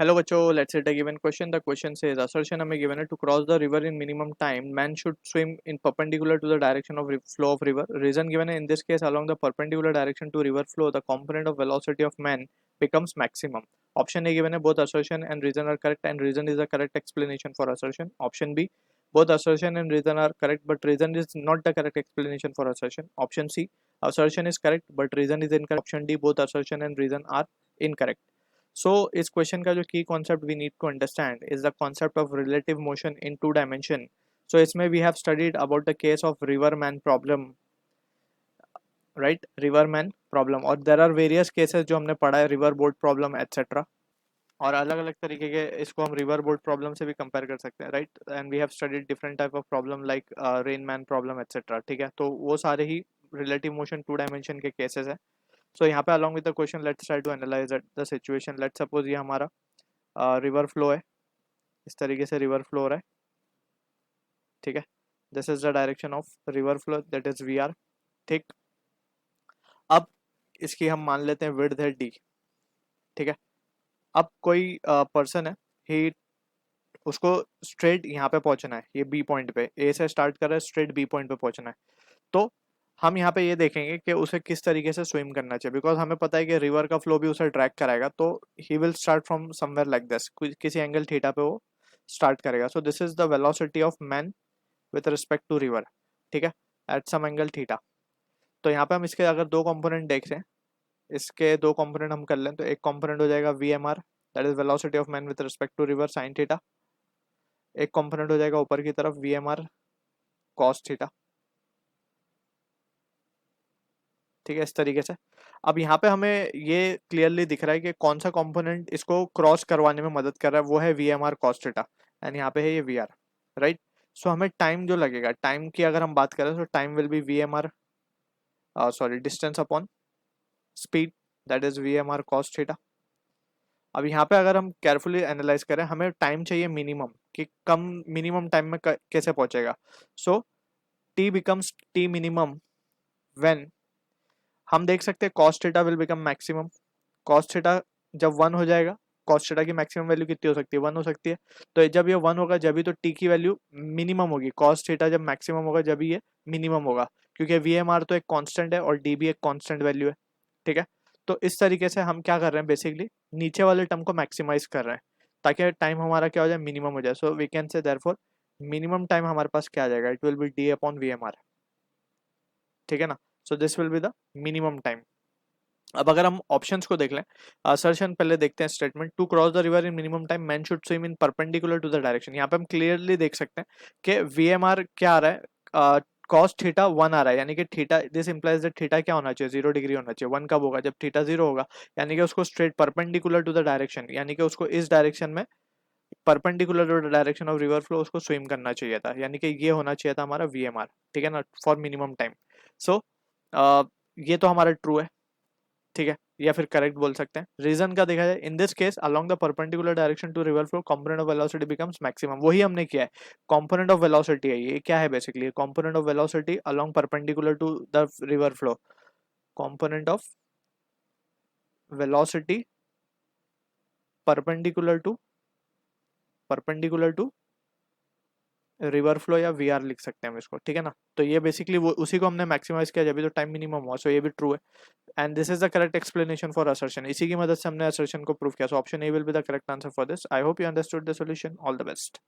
Hello बच्चों, let's read a given question. The question says assertion हमें given है to cross the river in minimum time man should swim in perpendicular to the direction of flow of river. Reason given है in this case along the perpendicular direction to river flow the component of velocity of man becomes maximum. Option A given है both assertion and reason are correct and reason is the correct explanation for assertion. Option B, both assertion and reason are correct but reason is not the correct explanation for assertion. Option C, assertion is correct but reason is incorrect. Option D, both assertion and reason are incorrect. So इस question का जो की concept we need to understand is the concept of relative motion in two dimension. So इसमें we have studied about the case of river man problem, right, river man problem, और there are various cases जो हमने पढ़ा है, river boat problem etcetera, और अलग अलग तरीके के इसको हम रिवर बोट प्रॉब्लम से भी कंपेयर कर सकते हैं, right. And we have studied different type of problem like rain man problem etcetera. ठीक है, तो वो सारे ही रिलेटिव मोशन टू डायमेंशन के केसेस है. सो यहाँ पे along with the question let's try to analyze the situation. Let's suppose ये हमारा रिवर फ्लो है, इस तरीके से रिवर फ्लो हो रहा है. ठीक है, this is the direction of river flow, that is we are. ठीक, अब इसकी हम मान लेते हैं विड्थ है डी. ठीक है, अब कोई पर्सन है, ही उसको स्ट्रेट यहाँ पे पहुंचना है, ये बी पॉइंट पे, ए से स्टार्ट कर रहा है, स्ट्रेट बी पॉइंट पे पहुंचना है. तो हम यहाँ पे ये देखेंगे कि उसे किस तरीके से स्विम करना चाहिए, बिकॉज हमें पता है कि रिवर का फ्लो भी उसे ट्रैक कराएगा. तो ही will start from somewhere like this, किसी एंगल थीटा पे वो स्टार्ट करेगा. So this is the velocity of man with respect to river. ठीक है, एट सम एंगल थीटा. तो यहाँ पे हम इसके अगर दो कंपोनेंट देख रहे हैं, इसके दो कंपोनेंट हम कर लें, तो एक कंपोनेंट हो जाएगा V M R, that is velocity of man with respect to river sine theta. एक कंपोनेंट हो जाएगा ऊपर की तरफ V M R cos theta. ठीक है, इस तरीके से. अब यहाँ पे हमें ये क्लियरली दिख रहा है कि कौन सा कंपोनेंट इसको क्रॉस करवाने में मदद कर रहा है, वो है V M R cos theta, and यहाँ पे है ये वी आर, राइट. सो हमें टाइम जो लगेगा, टाइम की अगर हम बात करें तो time will be V M R, sorry, distance upon speed, that is V M R cos theta. अब यहाँ पे अगर हम केयरफुली एनालाइज करें, हमें टाइम चाहिए मिनिमम, कि कम मिनिमम टाइम में कैसे पहुंचेगा. So T becomes T minimum when हम देख सकते हैं cos theta will become maximum. Cos theta जब 1 हो जाएगा, कॉस थीटा की मैक्सिमम वैल्यू कितनी हो सकती है, 1 हो सकती है. तो जब ये 1 होगा जब भी तो टी की वैल्यू मिनिमम होगी. कॉस थीटा जब मैक्सिमम होगा जब भी ये मिनिमम होगा, क्योंकि वी एम आर तो एक कांस्टेंट है और डी भी एक कांस्टेंट वैल्यू है. ठीक है, तो इस तरीके से हम क्या कर रहे हैं, बेसिकली नीचे वाले टर्म को मैक्सिमाइज कर रहे हैं ताकि टाइम हमारा क्या हो जाए, मिनिमम हो जाए. So we can say therefore minimum time हमारे पास क्या आ जाएगा, it will be D upon V M R. ठीक है ना. So this will be the minimum time. अब अगर हम ऑप्शंस को देख लें, असर्शन पहले देखते हैं. Statement to cross the river in minimum time man should swim in perpendicular to the direction. यहाँ पे हम क्लियरली देख सकते हैं कि वीएमआर क्या आ रहा है, कॉस थीटा 1 आ रहा है, यानी कि theta, this implies that theta क्या होना चाहिए, 0 डिग्री होना चाहिए. 1 कब होगा, जब थीटा 0 होगा, यानी कि उसको straight perpendicular to the direction, यानी कि उसको इस डायरेक्शन में perpendicular to the direction of river flow उसको स्विम करना चाहिए था, यानी कि ये होना चाहिए था हमारा वीएमआर. ठीक है ना, फॉर मिनिमम टाइम. सो ये तो हमारा ट्रू है. ठीक है, या फिर करेक्ट बोल सकते हैं. रीजन का देखा जाए, in this case along the perpendicular direction to river flow component of velocity becomes maximum. वही हमने किया है, कंपोनेंट ऑफ वेलोसिटी है ये. क्या है basically, component of velocity along perpendicular to the river flow, component of velocity perpendicular to river flow, या V R लिख सकते हैं हम इसको. ठीक है ना, तो ये बेसिकली वो उसी को हमने मैक्सिमाइज किया जब भी तो टाइम मिनिमम हुआ. सो ये भी ट्रू है, and this is the correct explanation for assertion. इसी की मदद से हमने असर्शन को प्रूव किया. So option A will be the correct answer for this. I hope you understood the solution. All the best.